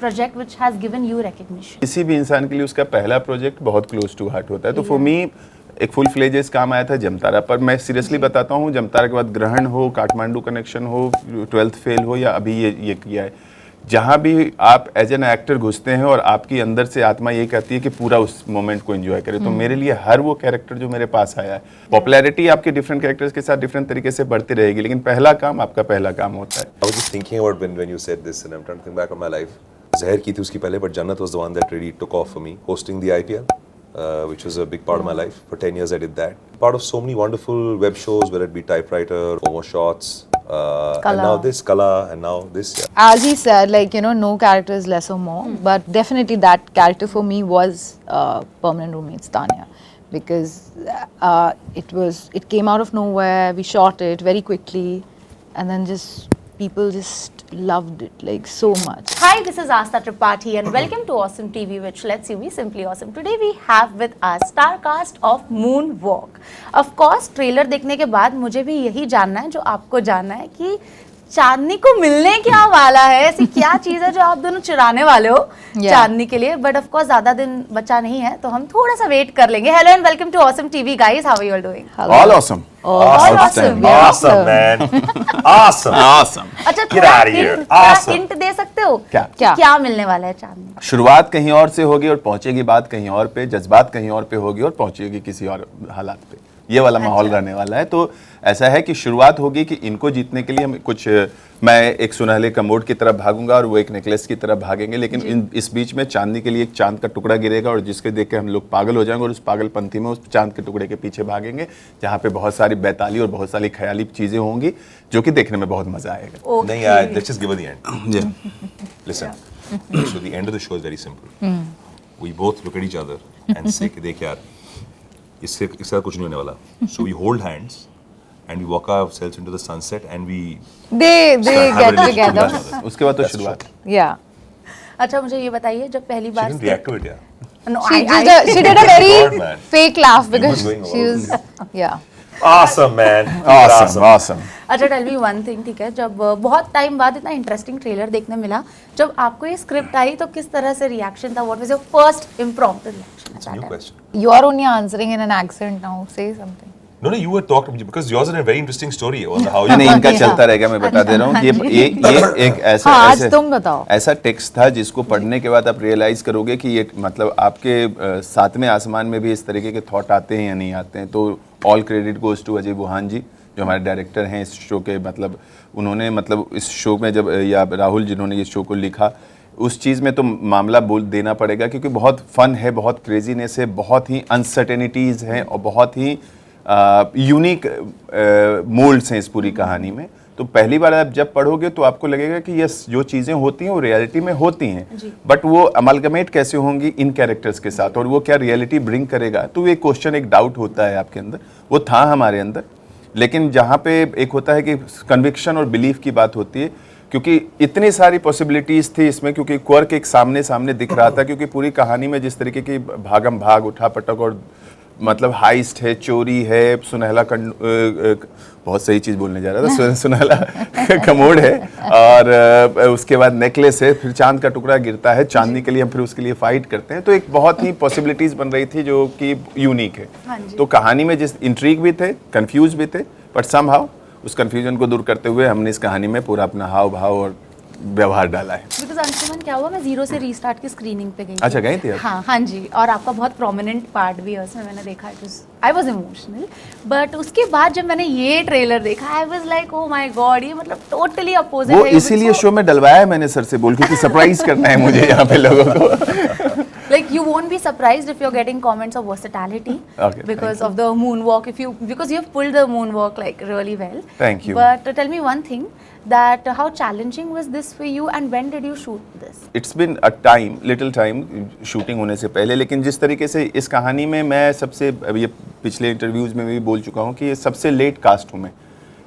project which has given you recognition? किसी भी इंसान के लिए उसका पहला प्रोजेक्ट बहुत क्लोज टू हार्ट होता है, तो फॉर मी एक फुल फ्लेजेस काम आया था जमतारा पर। मैं सीरियसली बताता हूँ, जमतारा के बाद ग्रहण हो, काठमांडू कनेक्शन हो, 12th फेल हो, या अभी ये किया है, जहाँ भी आप एज एन एक्टर घुसते हैं और आपकी अंदर से आत्मा ये कहती है कि पूरा उस मोमेंट को एंजॉय करें, तो मेरे लिए हर वो कैरेक्टर जो मेरे पास आया है, पॉपुलैरिटी आपके डिफरेंट कैरेक्टर्स के साथ डिफरेंट तरीके से बढ़ती रहेगी, लेकिन पहला काम आपका पहला काम होता है। I was just thinking about when you said this, and I'm trying to think back on my life. Zahir की थी उसकी पहले, but Jannat was the one that really took off for me, hosting the IPL, which was a big part of my life. For 10 years I did that. Part of so many wonderful web shows, whether it be Typewriter, Homo Shots, and now this, Kala, and now this. Yeah. As he said, like, you know, no character is less or more, but definitely that character for me was Permanent Roommates Tanya, because it came out of nowhere. We shot it very quickly, and then people just loved it like so much. Hi, this is Asta Tripathi and welcome to Awesome TV, which lets you be simply awesome. Today we have with us star cast of Moonwalk. Of course, trailer देखने के बाद मुझे भी यही जानना है जो आपको जानना है कि चांदनी को मिलने क्या वाला है, ऐसी क्या चीज है जो आप दोनों चुराने वाले हो चांदनी के लिए। बट ऑफ कोर्स ज्यादा दिन बचा नहीं है, तो हम थोड़ा सा वेट कर लेंगे। Hello and welcome to awesome TV guys, how are you all doing? All awesome, Awesome. Awesome, man. Awesome. Awesome. अच्छा, Get out of here. Awesome. हिंट दे सकते हो क्या? क्या मिलने वाला है चांदनी? शुरुआत कहीं और से होगी और पहुंचेगी बात कहीं और पे, जज्बात कहीं और पे होगी और पहुंचेगी किसी और हालात पे, ये वाला माहौल रहने वाला है। तो ऐसा है कि शुरुआत होगी कि इनको जीतने के लिए हम कुछ, मैं एक सुनहले कमोड की तरफ भागूंगा और वो एक नेकलेस की तरफ भागेंगे, लेकिन इस बीच में चांदनी के लिए एक चांद का टुकड़ा गिरेगा और जिसके देख के हम लोग पागल हो जाएंगे और उस पागलपंथी में उस चांद के टुकड़े के पीछे भागेंगे, जहाँ पे बहुत सारी बैताली और बहुत सारी ख्याली चीजें होंगी जो कि देखने में बहुत मजा आएगा। No, yeah, let's just give her the end. Listen, so the end of the show is very simple. We both look at each other and say कि देख यार, इससे कुछ नहीं होने वाला. So we hold hands and we walk ourselves into the sunset and we They start get having a relationship together. with each other. उसके बाद तो That's शुरुआत। true. Yeah. अच्छा, मुझे ये बताइए, जब पहली She bar didn't react to it, yeah. No, She did a very God, man. fake laugh because going she was, yeah. Awesome, man. Awesome, awesome. अच्छा, टेल मी वन थिंग, ठीक है, जब बहुत टाइम बाद इतना इंटरेस्टिंग ट्रेलर देखने मिला, जब आपको ये स्क्रिप्ट आई तो किस तरह से रिएक्शन था? What was your first impromptu reaction? It's a new question. You are only answering in an accent now. Say something. No, you were talking because yours is a very interesting story on how you. नहीं, इनका चलता रहेगा, मैं बता दे रहा हूँ। ये एक ऐसा हाँ, आज तुम बताओ। ऐसा टेक्स्ट था जिसको पढ़ने के बाद आप रियलाइज करोगे कि ये मतलब आपके सातवें आसमान में भी इस तरीके के थॉट आते हैं या नहीं आते हैं। तो all credit goes to Ajay Buhan ji, जो हमारे डायरेक्टर हैं इस शो के। मतलब उन्होंने मतलब इस शो में जब, या राहुल जिन्होंने इस शो को लिखा, उस चीज़ में तो मामला बोल देना पड़ेगा क्योंकि बहुत फन है, बहुत क्रेजीनेस है, बहुत ही अनसर्टेनिटीज़ हैं और बहुत ही यूनिक मोल्ड्स हैं इस पूरी कहानी में। तो पहली बार आप जब पढ़ोगे तो आपको लगेगा कि यस, जो चीज़ें होती हैं वो रियलिटी में होती हैं, बट वो अमलगमेट कैसे होंगी इन कैरेक्टर्स के साथ और वो क्या रियलिटी ब्रिंग करेगा। तो ये क्वेश्चन, एक डाउट होता है आपके अंदर, वो था हमारे अंदर। लेकिन जहाँ पे एक होता है कि कन्विक्शन और बिलीफ की बात होती है, क्योंकि इतनी सारी पॉसिबिलिटीज़ थी इसमें, क्योंकि क्वर्क एक सामने सामने दिख रहा था, क्योंकि पूरी कहानी में जिस तरीके की भागम भाग, उठा पटक और मतलब हाइस्ट है, चोरी है, सुनहला बहुत सही चीज़ बोलने जा रहा था, सुनहला कमोड है, और उसके बाद नेकलेस है, फिर चांद का टुकड़ा गिरता है, चांदनी के लिए हम फिर उसके लिए फाइट करते हैं। तो एक बहुत ही पॉसिबिलिटीज़ बन रही थी जो कि यूनिक है। तो कहानी में जिस इंट्रीग भी थे, कंफ्यूज भी थे, बट समहाउ उस कंफ्यूजन को दूर करते हुए हमने इस कहानी में पूरा अपना हाव भाव और व्यवहार डाला है। बिकॉज अंशुमन, क्या हुआ, मैं जीरो से रीस्टार्ट की स्क्रीनिंग पे गई। अच्छा, गई थी आप? हाँ जी, और आपका बहुत प्रोमिनेंट पार्ट भी है उसमें, मैंने देखा। आई वॉज इमोशनल, बट उसके बाद जब मैंने ये ट्रेलर देखा, I was like oh my God, ये मतलब टोटली अपोजिट वो इसीलिए शो में डलवाया है मैंने सर से बोल के कि सरप्राइज करना है मुझे यहाँ पे लोगों को। Like you won't be surprised if you're getting comments of versatility, Okay, because of the moonwalk. Because you've pulled the moonwalk like really well. Thank you. But tell me one thing, that how challenging was this for you, and when did you shoot this? It's been a little time shooting होने से पहले, लेकिन जिस तरीके से इस कहानी में मैं सबसे, ये पिछले इंटरव्यूज में भी बोल चुका हूँ कि ये सबसे लेट कास्ट हूँ मैं,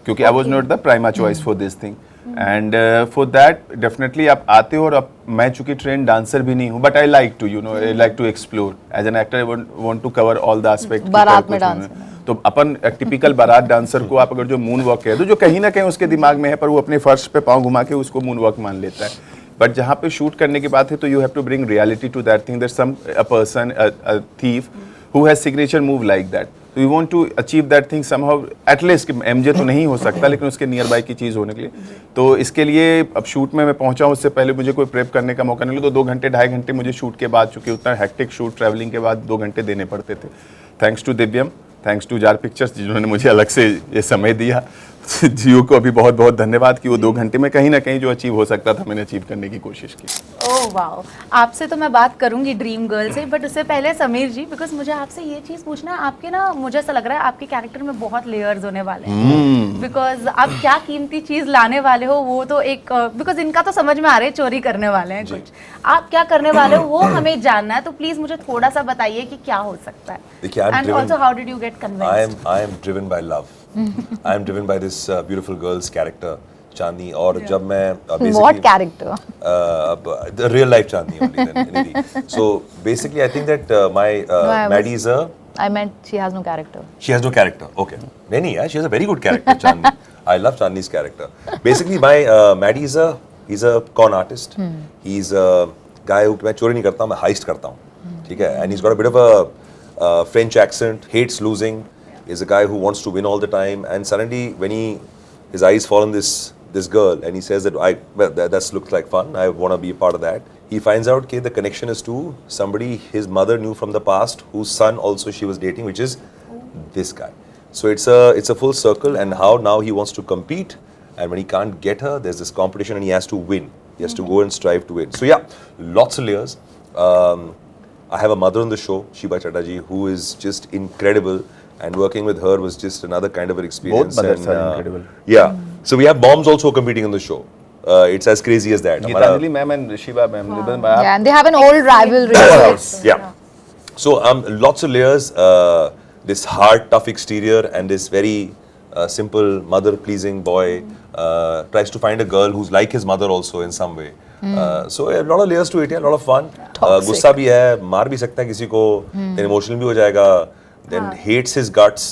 क्योंकि I was not the prima choice for this thing, and for that definitely आप आते हो। और अब मैं चूंकि ट्रेन डांसर भी नहीं हूँ, but I like to I like to explore as an actor, I want to cover all the aspect. बारात में डांस, तो अपन टिपिकल बारात डांसर को आप अगर जो मून वॉक कह दो, जो कहीं ना कहीं उसके दिमाग में है, पर वो अपने फर्श पे पाँव घुमा के उसको मून वॉक मान लेता है। बट जहाँ पे शूट करने की बात है तो you have to bring reality to that thing, that some a person a thief who has signature move like that, तो you want to achieve that thing somehow, at least MJ तो नहीं हो सकता लेकिन उसके नियर बाय की चीज़ होने के लिए। तो इसके लिए अब शूट में मैं पहुंचा हूं, उससे पहले मुझे कोई प्रेप करने का मौका नहीं मिला, तो 2 घंटे 2.5 घंटे मुझे शूट के बाद, चूंकि उतना हेक्टिक शूट ट्रैवलिंग के बाद 2 घंटे देने पड़ते थे। Thanks to Divyam, thanks to Jar Pictures जिन्होंने मुझे अलग से ये समय दिया। जियो को अभी बहुत बहुत धन्यवाद कि वो 2 घंटे में कहीं ना कहीं जो अचीव हो सकता था मैंने अचीव करने की कोशिश की। ओह वाओ, आपसे तो मैं बात करूंगी ड्रीम गर्ल से, बट उससे पहले समीर जी, बिकॉज मुझे आपसे ये चीज़ पूछना है, आपके ना मुझे ऐसा लग रहा है आपके कैरेक्टर में बहुत लेयर्स होने वाले हैं, बिकॉज आप क्या कीमती चीज़ लाने वाले हो वो तो एक, बिकॉज इनका तो समझ में आ रहा है चोरी करने वाले हैं कुछ, आप क्या करने वाले हो वो हमें जानना है, तो प्लीज़ मुझे थोड़ा सा बताइए कि क्या हो सकता है, देखिए, I'm and driven- also how did you get convinced? I am driven by love. I am driven by this beautiful girl's character, Chandni. और जब मैं basically What character? the real life Chandni only then, Nidhi. So basically, I think that my I was- Maddie is a I meant she has no character. she has no character. Okay, नहीं yeah, she has a very good character, Chandni. I love Chandni's character. Basically, my Maddie is he's a con artist. He's a guy who मैं चोरी नहीं करता हूँ, मैं heist करता हूँ, ठीक है? And he's got a bit of a French accent, hates losing. Is a guy who wants to win all the time, and suddenly when his eyes fall on this girl, and he says that that looks like fun. I want to be a part of that. He finds out that the connection is to somebody his mother knew from the past, whose son also she was dating, which is this guy. So it's a full circle, and how now he wants to compete, and when he can't get her, there's this competition, and he has to win. He has to go and strive to win. So yeah, lots of layers. I have a mother on the show, Shiba Chatterjee, who is just incredible. And working with her was just another kind of an experience. Both mothers and, are incredible. Yeah. So we have moms also competing on the show. It's as crazy as that. Geetanjali ma'am and Shiva ma'am, Yeah, and they have an old rivalry. Yeah. So lots of layers. This hard, tough exterior and this very simple, mother-pleasing boy tries to find a girl who's like his mother also in some way. So a lot of layers to it. Yeah, a lot of fun. गुस्सा भी है, मार भी सकता है किसी को, then emotional भी हो जाएगा. Then hates his guts,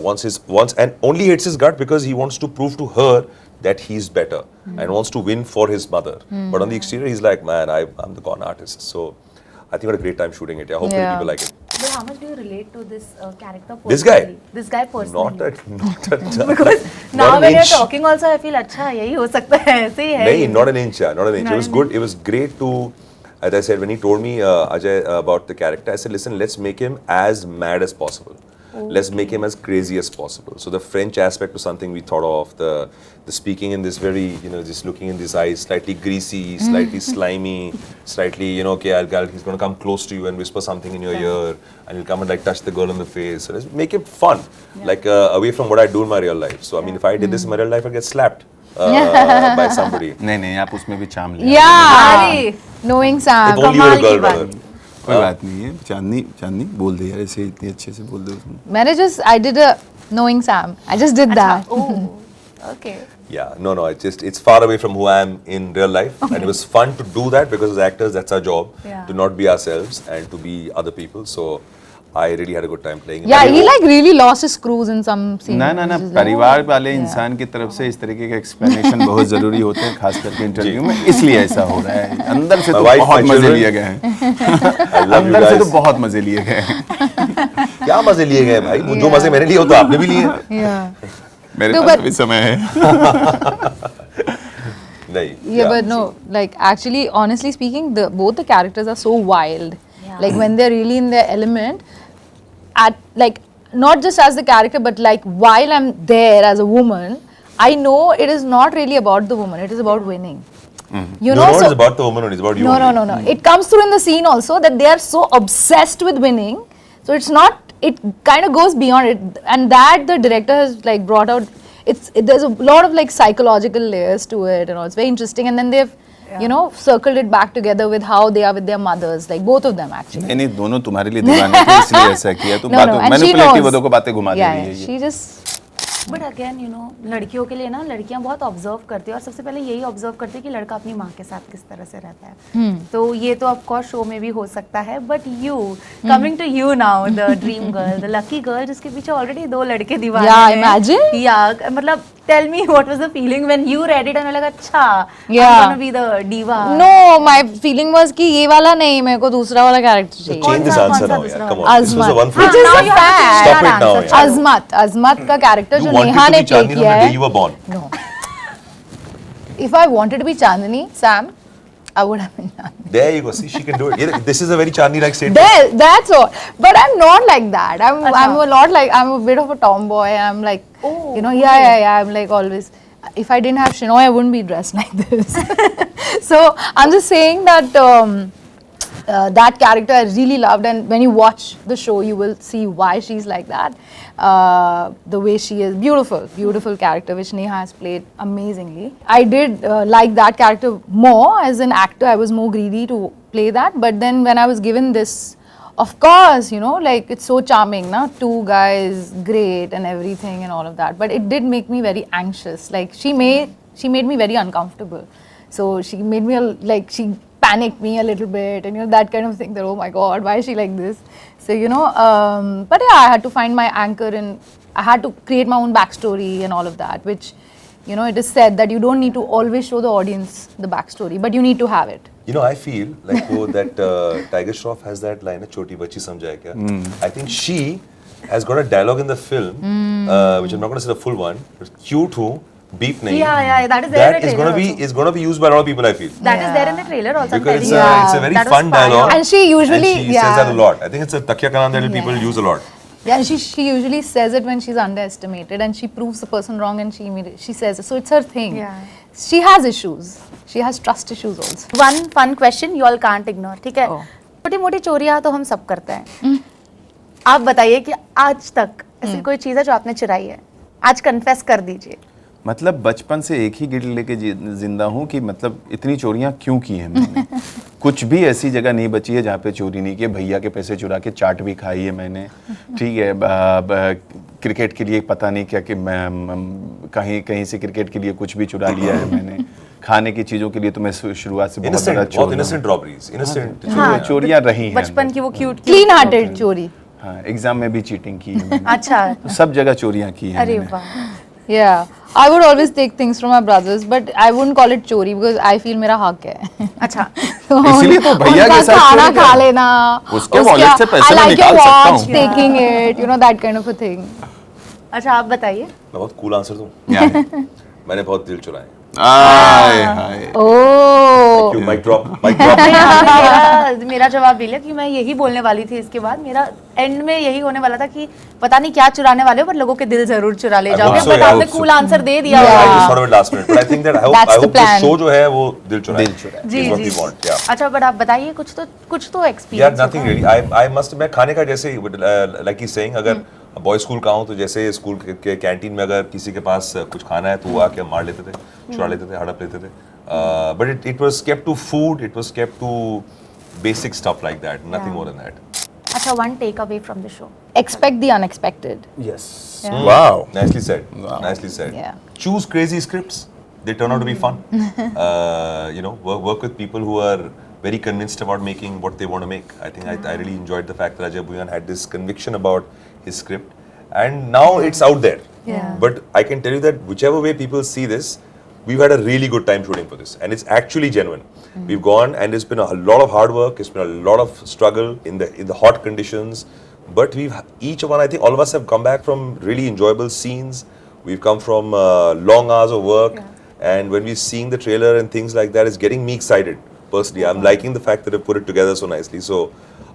wants and only hates his gut because he wants to prove to her that he's better and wants to win for his mother. But on the exterior, he's like, man, I'm the con artist. So I think we had a great time shooting it. Yeah, hopefully Yeah. people like it. But how much do you relate to this character personally? This guy? This guy personally? Not a Because now not an when you're inch. talking also I feel अच्छा यही हो सकता है, ऐसे ही है नहीं, ये। not an inch. Yeah, not an inch. Not It was an good. It was great to, as I said, when he told me Ajay about the character, I said, listen, let's make him as mad as possible. Let's make him as crazy as possible. So the French aspect was something we thought of. The speaking in this very, just looking in these eyes, slightly greasy, slightly slimy, slightly, okay, he's going to come close to you and whisper something in your ear, and he'll come and like touch the girl on the face. So let's make it fun, like away from what I do in my real life. So I mean, if I did this in my real life, I'd get slapped by somebody. नहीं नहीं, आप उसमें भी चाम ले। Yeah. Knowing Sam. If only you were a कमाल की girl, बात। brother. कोई बात नहीं है, चांदनी बोल दे यार, ऐसे इतनी अच्छे से बोल दे उसमें। I did a Knowing Sam. I just did that. Oh, okay. Yeah, no, it's far away from who I am in real life, and it was fun to do that because as actors, that's our job, Yeah. to not be ourselves and to be other people. So I really had a good time playing. Yeah, he like really lost his screws in some scenes. ना which is like- परिवार वाले इंसान की तरफ से इस तरीके के एक्सप्लेनेशन बहुत जरूरी होते हैं, खास करके इंटरव्यू में, इसलिए ऐसा हो रहा है। अंदर से तो My wife, बहुत my मजे children. लिए गए हैं, I love you अंदर से तो guys. बहुत मजे लिए गए हैं। क्या मजे लिए गए भाई? वो जो मजे मैंने लिए हो तो आपने भी लिए। Yeah. मेरे No, पास but- अभी समय है। नहीं। Yeah, but no, like actually, honestly speaking, both the characters are so wild. Yeah. Like when they're really in their element, at like not just as the character, but like while I'm there as a woman, I know it is not really about the woman. It is about winning. You know, no, so it's about the woman only. It's about you. no, only. no. It comes through in the scene also that they are so obsessed with winning. So it's not. It kind of goes beyond it, and that the director has like brought out. There's a lot of like psychological layers to it, and all. It's very interesting. And then they've, circled it back together with how they are with their mothers, like both of them actually. नहीं दोनों तुम्हारे लिए दीवाने थे, इसलिए ऐसा किया। तुम No, बातों and she मैनिपुलेटिव knows. वादों को बातें घुमा दे Yeah, रही है yeah. ये। She just. बट अगेन लड़कियों के लिए ना, लड़कियां बहुत ऑब्जर्व करती है और सबसे पहले यही ऑब्जर्व करती है कि लड़का अपनी माँ के साथ किस तरह से रहता है। तो ये तो ऑफ कोर्स शो में भी हो सकता है, but you coming to you now, the dream girl, the lucky girl, जिसके पीछे ऑलरेडी 2 लड़के दीवाने Yeah, हैं। imagine. या मतलब tell me what was the feeling when you read it and you're like, अच्छा, Yeah. I'm gonna be the diva. No, my feeling was कि ये वाला नहीं, मेरे को दूसरा वाला character चाहिए. Change this कौन answer सा now, दूसरा yeah. Come वाला? on. This was the one Azmat, which for is now a you have to fact. Stop it now, answer. yeah. Azmat का character You जो wanted नेहा to ने be play Chandni किया on the day है. you were born. No. If I wanted to be Chandni, Sam, I would have been Chandni. There you go. See, she can do it. Yeah, this is a very Chandni-like statement. That's all. But I'm not like that. I'm a lot like, I'm a bit of a tomboy. I'm like, Oh, you know, yeah. I'm like always. If I didn't have Shinoy, I wouldn't be dressed like this. So I'm just saying that that character I really loved, and when you watch the show, you will see why she's like that. The way she is, beautiful character which Neha has played amazingly. I did like that character more as an actor. I was more greedy to play that, but then when I was given this, of course, you know, like it's so charming, na? Two guys, great and everything and all of that. But it did make me very anxious. Like she made me very uncomfortable. So she made me like she panicked me a little bit, and you know that kind of thing. That oh my God, why is she like this? So you know, but yeah, I had to find my anchor, and I had to create my own backstory and all of that. Which, you know, it is said that you don't need to always show the audience the backstory, but you need to have it. You know, I feel like that Tiger Shroff has that line, "Choti bachi samjhaye kya." I think she has got a dialogue in the film, which I'm not going to say the full one. Cute hu, beep nahi. Yeah, that is there in That the is trailer going to be used by a lot of people. I feel That is there in the trailer also. I'm because telling you. it's a very That was fun fire. dialogue, And she usually- and she yeah. says that a lot. I think it's a takya kalam that people use a lot. Yeah, and she usually says it when she's underestimated, and she proves the person wrong, and she says it. So it's her thing. Yeah. She has issues. She has trust issues also. One fun question you all can't ignore, ठीक है? Oh. छोटी मोटी चोरियां तो हम सब करते हैं. आप बताइए कि आज तक ऐसी कोई चीज़ है जो आपने चुराई है? आज कन्फेस कर दीजिए. मतलब बचपन से एक ही गिल्ड लेके जिंदा हूँ कि मतलब इतनी चोरियां क्यों की हैं मैंने. कुछ भी ऐसी जगह नहीं बची है जहाँ पे चोरी नहीं की है. भैया के पैसे चुरा के चाट भी खाई है मैंने, ठीक है. क्रिकेट के लिए पता नहीं क्या कि मैं कहीं से क्रिकेट के लिए कुछ भी चुरा लिया है मैंने. खाने की चीज़ों के लिए तो मैं शुरुआत से बहुत बड़ा बहुत innocent robberies, innocent. चोरियां रही हैं. बचपन की वो क्यूट Clean-hearted चोरी. हाँ, एग्जाम में भी चीटिंग की है मैंने. अच्छा. तो सब जगह चोरियां की हैं अरे मैंने. वाह. Yeah, I would always take things from my brothers, but I wouldn't call it चोरी because I feel मेरा हक है. अच्छा. इसलिए तो भैया उनका के साथ खाना चोरी खा कर- लेना. उसके wallet से पैसे I मैं like your निकाल सकता watch, हूँ. taking it, you know that kind of a thing. अच्छा आप बताइए. मैं बहुत cool answer दूँ. क्या? मैंने बहुत दिल चुराए. आय हाय. Oh. Cue, mic drop, mic drop. मेरा जवाब ले लिया कि मैं यही बोलने वाली थी. इसके बाद मेरा एंड में यही होने वाला था कि पता नहीं क्या चुराने वाले हो पर लोगों के दिल जरूर चुरा ले I जाओगे. hope so, but yeah, I आपने hope so. कूल आंसर दे दिया. I Yeah. just thought of it last minute, but I think that I That's hope the the plan. show जो है वो दिल चुराए. दिल चुराए. जी Is what जी. we want, yeah. अच्छा बट आप बताइए कुछ तो Yeah, experience. nothing really. I must. मैं खाने का जैसे like he's saying, अगर बॉय स्कूल का हूँ तो जैसे स्कूल के कैंटीन में अगर किसी के पास कुछ खाना है तो वो आके मार लेते थे, चुरा लेते थे, हड़प लेते थे. But it was kept to food. It was kept to basic stuff like that. Nothing more than that. अच्छा one take away from the show. Expect the unexpected. Yes. Yeah. Wow. Nicely said. Wow. Nicely said. Yeah. Choose crazy scripts. They turn out to be fun. You know, work with people who are very convinced about making what they want to make. I think I really enjoyed the fact that Ajay Bhuyan had this conviction about his script, and now it's out there. Yeah. But I can tell you that whichever way people see this, we've had a really good time shooting for this, and it's actually genuine. We've gone, and it's been a lot of hard work. It's been a lot of struggle in the hot conditions. But each one, I think all of us have come back from really enjoyable scenes. We've come from long hours of work, and when we're seeing the trailer and things like that, it's getting me excited. Personally, I'm liking the fact that they put it together so nicely. So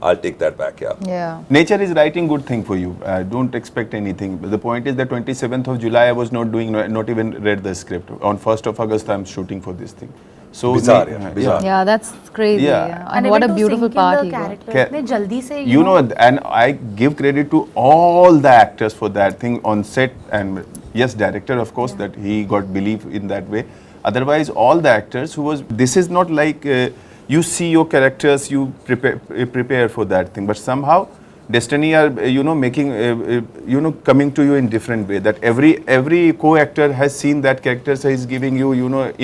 I'll take that back. Yeah. Yeah. Nature is writing good thing for you. Don't expect anything. The point is that 27th of July I was not even read the script. On 1st of August I'm shooting for this thing. So Bizarre, yeah, bizarre. Yeah, that's crazy. Yeah. Yeah. And what a beautiful part he got. इतने जल्दी से You know, and I give credit to all the actors for that thing on set, and yes, director of course, that he got belief in that way. Otherwise, all the actors who was, this is not like you see your characters, you prepare for that thing, but somehow destiny are making coming to you in different way. That every co-actor has seen that character, so he's giving you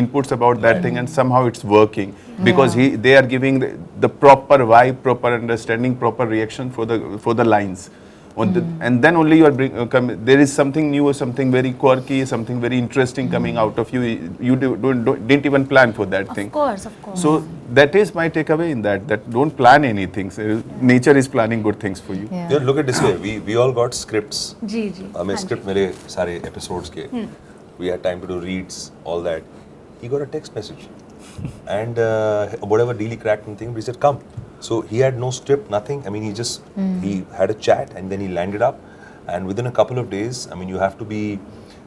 inputs about that thing, and somehow it's working because they are giving the proper vibe, proper understanding, proper reaction for the lines. And then only you are there is something new or something very quirky, something very interesting coming out of you. You didn't even plan for that thing. Of course. So that is my takeaway in that don't plan anything. So nature is planning good things for you. Yeah. You know, look at this way. We all got scripts. जी जी हमें script मिले सारे episodes के. We had time to do reads, all that. He got a text message, and whatever deal he cracked and thing, he said come. So he had no script, nothing. I mean, he had a chat and then he landed up, and within a couple of days, I mean, you have to be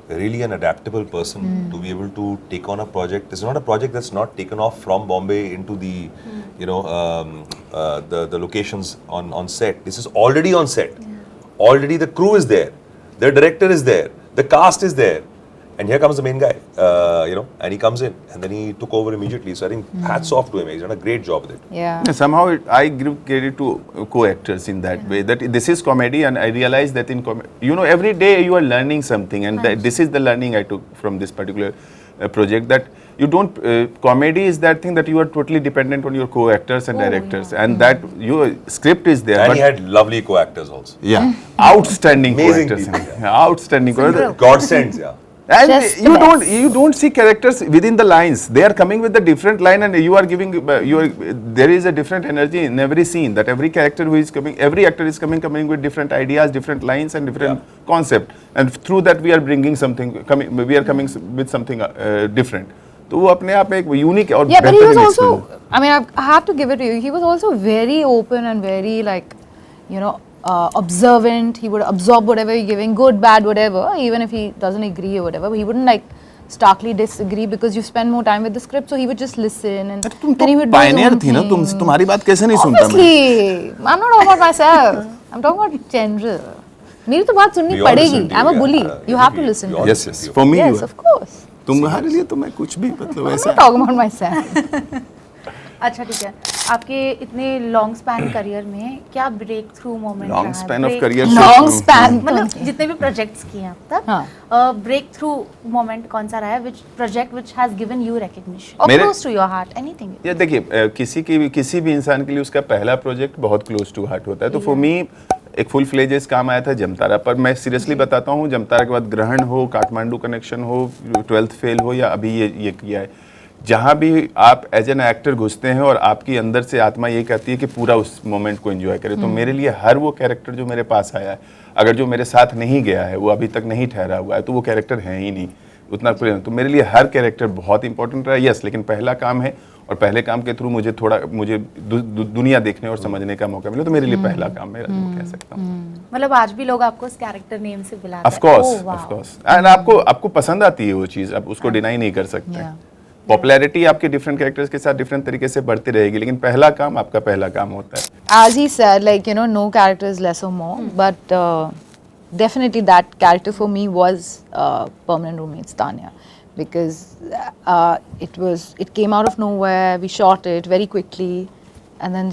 really an adaptable person to be able to take on a project. It's not a project that's not taken off from Bombay into the, you know, the locations on set. This is already on set. Already the crew is there, the director is there, the cast is there, and here comes the main guy, you know, and he comes in and then he took over immediately. So I think hats off to him. He's done a great job with it. Yeah. Somehow I give credit to co-actors in that way, that this is comedy, and I realize that in you know, every day you are learning something, and this is the learning I took from this particular project, that you don't comedy is that thing that you are totally dependent on your co-actors and directors, and that your script is there, And but he had lovely co-actors also. yeah, outstanding Amazing co-actors, people, outstanding co-actors. God sends, yeah. And Just the you don't see characters within the lines. They are coming with a different line, and you are giving there is a different energy in every scene. That every character who is coming, every actor is coming with different ideas, different lines, and different concept. And through that we are bringing something. We are coming with something different. तो वो अपने आप में एक unique और Yeah, but he was बेहतरीन also, experience. I mean, I have to give it to you. He was also very open and very, like, you know, observant. He would absorb whatever you're giving, good, bad, whatever, even if he doesn't agree or whatever. But he wouldn't, like, starkly disagree because you spend more time with the script. So he would just listen, and तुम then he तो would do his pioneer own थी ना, thing. तुम्हारी बात कैसे नहीं सुनता मैं? Obviously, I'm not talking about myself. I'm talking about general. मेरी तो बात सुननी We all पड़ेगी. listen to you, I'm a yeah. bully. You have to We listen. all to me. Yes, yes. you. For me, Yes, you of course. तुम्हारे लिए तो मैं कुछ भी मतलब I'm ऐसा not talking about myself. अच्छा ठीक है, आपके इतने लॉन्ग स्पैन करियर में क्या breakthrough moment long span of career Long span. मतलब जितने भी प्रोजेक्ट्स किए हैं अब हाँ. तक, ब्रेक थ्रू मोमेंट कौन सा रहा है, which project which has given you recognition और मेरे- close to your heart, anything? ये देखिए किसी भी इंसान के लिए उसका पहला प्रोजेक्ट बहुत क्लोज टू हार्ट होता है। तो फॉर मी एक फुल फ्लेजेस काम आया था जमतारा पर। मैं सीरियसली बताता हूँ, जमतारा के बाद ग्रहण हो, काठमांडू कनेक्शन हो, 12th फेल हो, या अभी ये किया है, जहाँ भी आप एज एन एक्टर घुसते हैं और आपकी अंदर से आत्मा ये कहती है कि पूरा उस मोमेंट को एंजॉय करें। तो मेरे लिए हर वो कैरेक्टर जो मेरे पास आया है, अगर जो मेरे साथ नहीं गया है, वो अभी तक नहीं ठहरा हुआ है, तो वो कैरेक्टर है ही नहीं उतना प्रेम। तो मेरे लिए हर कैरेक्टर बहुत इंपॉर्टेंट रहा। यस, लेकिन पहला काम है और पहले काम के थ्रू मुझे दुनिया देखने और समझने का मौका मिला, तो मेरे लिए पहला काम मेरा वो कह सकता हूँ। मतलब आज भी लोग आपको उस कैरेक्टर नेम से बुलाते ऑफ कोर्स एंड आपको पसंद आती है वो चीज़, आप उसको डिनाई नहीं कर सकते। Yeah. पॉपुलैरिटी आपके डिफरेंट कैरेक्टर्स के साथ डिफरेंट तरीके से बढ़ती रहेगी, लेकिन पहला काम आपका पहला काम होता है। As he said, like, you know, no character is less or more, but definitely that character for me was Permanent Roommates Tanya, because it came out of nowhere. We shot it very quickly, and then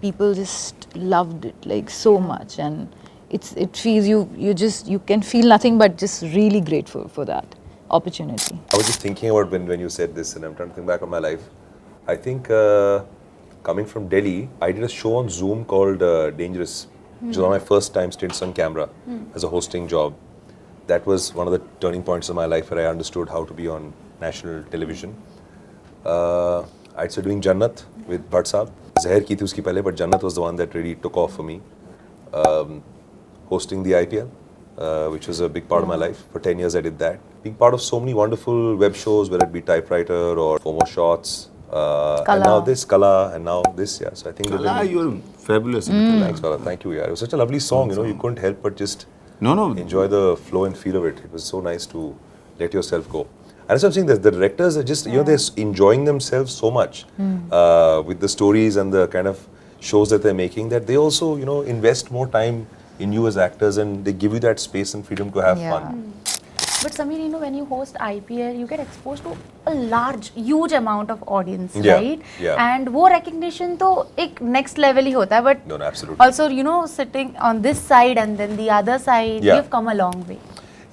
people just loved it like so much, and it feels you can feel nothing but just really grateful for that opportunity. I was just thinking about when you said this, and I'm trying to think back on my life. I think coming from Delhi, I did a show on Zoom called Dangerous, which was one of my first time stints on camera as a hosting job. That was one of the turning points of my life where I understood how to be on national television. I started doing Jannat with Bhatt Saab. Zahir की थी उसकी पहले, but Jannat was the one that really took off for me. Hosting the IPL, which was a big part of my life. For 10 years I did that. Being part of so many wonderful web shows, whether it be Typewriter or FOMO Shots, and now this Kala, and now this, yeah. So I think you're fabulous. thanks, Bala. Thank you. Yeah, it was such a lovely song. You know, you couldn't help but just No. enjoy the flow and feel of it. It was so nice to let yourself go. And that's what I'm saying. That the directors are just, you know, they're enjoying themselves so much with the stories and the kind of shows that they're making, that they also, you know, invest more time in you as actors, and they give you that space and freedom to have Yeah. fun. But Sameer, you know, when you host IPL, you get exposed to a huge amount of audience, Yeah, right? yeah. And वो recognition तो एक next level ही होता है, but No, absolutely. also, you know, sitting on this side and then the other side, Yeah. you've come a long way.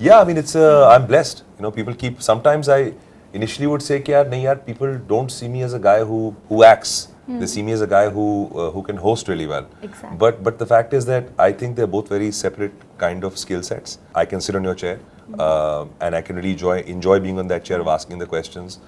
Yeah, I mean, it's I'm blessed. You know, people keep. Sometimes I initially would say, "Yaar, nahi yaar, people don't see me as a guy who acts." They see me as a guy who can host really well. Exactly. But the fact is that I think they're both very separate kind of skill sets. I can sit on your chair, and I can really enjoy being on that chair of asking the questions.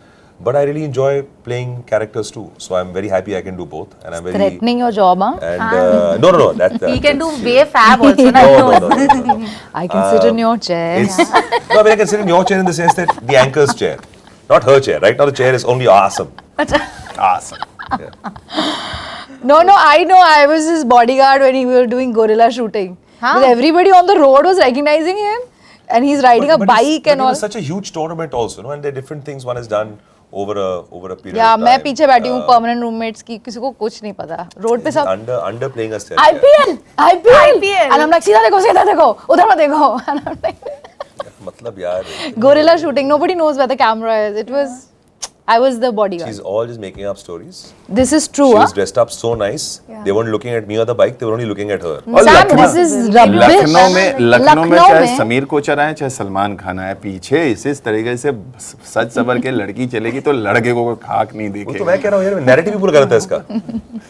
But I really enjoy playing characters too. So I'm very happy I can do both, and I'm very Threatening your job, huh? And no. He can do that's- way fab also. No. I can sit in your chair. It's, no, I mean, I can sit in your chair in the sense that the anchor's chair, not her chair. Right now, the chair is only awesome. awesome. No, I know. I was his bodyguard when we were doing guerrilla shooting. Huh? Because everybody on the road was recognizing him, and he's riding a bike and it all. was such a huge tournament also, no? And there are different things one has done over a period Yeah, of time. मैं पीछे बैठी हूँ permanent roommates की किसी को कुछ नहीं पता. Road पे सब under playing us there. IPL, and I'm like सीधा देखो, उधर मत देखो. And I'm like, मतलब यार, guerrilla shooting. Nobody knows where the camera is. It was. I was the bodyguard. she's all just making up stories. This is true. She Huh? was dressed up so nice. They weren't looking at me or the bike. They were only looking at her. और Sam, Lucknow- this is rubbish. Lucknow में चाहे में- समीर कोचर आए चाहे सलमान खान आए, पीछे इस तरीके से सच सबर के लड़की चलेगी तो लड़के को कोई खाक नहीं वो तो देखेगा. मैं कह रहा हूँ यार, नैरेटिव भी पूरा गलत है इसका.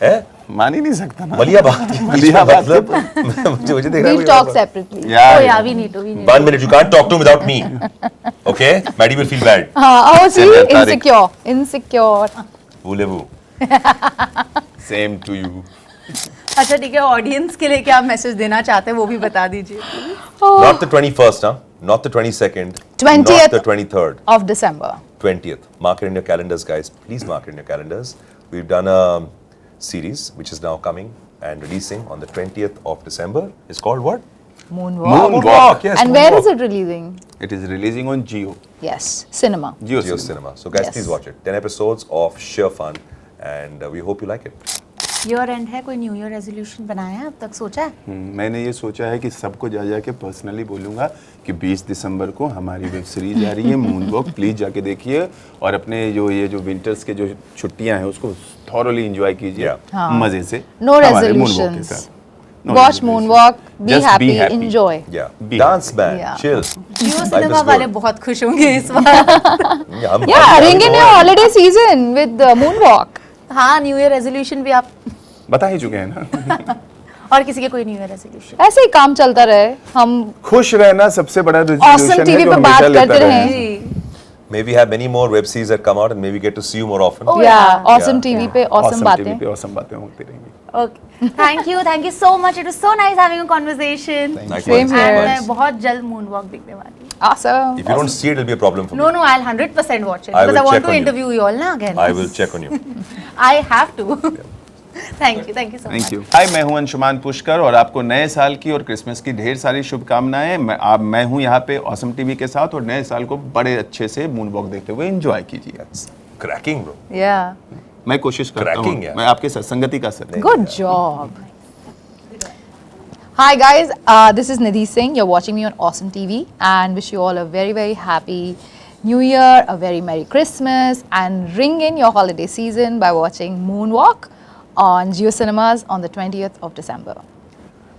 है? मान ही नहीं सकता ना. मलियाबाद. मलियाबाद मतलब मुझे देख रहा We'll talk separately. Oh यार yeah, we need to. 1 minute, you can't talk to him without me. Okay? Maddie will feel bad. Oh, see, Send her Tariq. insecure. Voulez-vous? Same to you. अच्छा ठीक है, audience के लिए क्या message देना चाहते हैं वो भी बता दीजिए. Not the 21st, huh? Not the 22nd. 20th. Not the 23rd. Of December. 20th. Mark it in your calendars, guys. Please mark it in your calendars. We've done a series which is now coming and releasing on the 20th of December. It's called what? Moonwalk. Moonwalk. Yes. And where is Moonwalk. it releasing? It is releasing on Jio. Yes, cinema. Jio Jio Cinema. Cinema. So guys, Yes. please watch it. 10 episodes of sheer fun, and we hope you like it. Year and है, कोई new year resolution बनाया है अब तक, सोचा है? मैंने ये सोचा है कि सबको जा जाके पर्सनली बोलूँगा कि 20 दिसंबर को हमारी वेब सीरीज आ रही है मूनवॉक, प्लीज़ जाके देखिए और अपने जो विंटर्स के जो छुट्टियां हैं उसको थॉरली एंजॉय कीजिए. हाँ. मजे से. No हमारे Moonwalk के resolutions. साथ. No Watch resolutions. Moonwalk, be Just happy, be happy. enjoy. Yeah. Be Dance band. Yeah. Chill. Jio Life cinema is वाले good. बहुत खुश होंगे इस बार. Yeah, हम Yeah, ring in your going. holiday season with Moonwalk. हाँ, new year resolution भी आप. बता ही चुके हैं ना. और किसी के कोई न्यू ईयर रेजोल्यूशन? ऐसे ही काम चलता रहे. हम खुश रहना सबसे बड़ा Awesome रेजोल्यूशन है TV जो पे हमेशा बात लेता करते रहे. रहें. May we have many more web series that come out, and maybe get to see you more often. Oh, yeah, yeah. Awesome TV पे awesome TV बातें. पे awesome बातें होती रहेंगी. Okay. Thank you so much. It was so nice having a conversation. Likewise, Same here. And मैं likewise. बहुत जल्द moonwalk देखने वाली हूँ. Awesome. If you don't see it, it'll be a problem for me. No, I'll 100% watch it I because will I want check to on you. interview you all ना again. I will check on you. I have to. Thank you so much. Thank you. हाय, मैं हूं अंशुमान पुष्कर और आपको नए साल की और क्रिसमस की ढेर सारी शुभकामनाएं. मैं हूं यहाँ पे ऑसम टीवी के साथ और नए साल को बड़े अच्छे से मूनवॉक देखते हुए एंजॉय कीजिए. Cracking, bro. Yeah. मैं कोशिश करता हूँ. Cracking, यार. मैं आपके साथ संगति का sir. Good job. Hi guys, this is Nidhi Singh. You're watching me on Awesome TV and wish you all a very, very happy New Year, a very Merry Christmas, and ring in your holiday season by watching Moonwalk on Jio Cinemas on the 20th of December.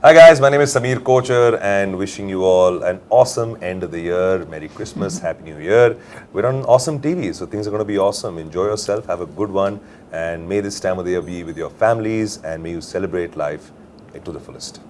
Hi guys, my name is Sameer Kochar and wishing you all an awesome end of the year. Merry Christmas, Happy New Year. We're on Awesome TV, so things are going to be awesome. Enjoy yourself, have a good one, and may this time of the year be with your families and may you celebrate life to the fullest.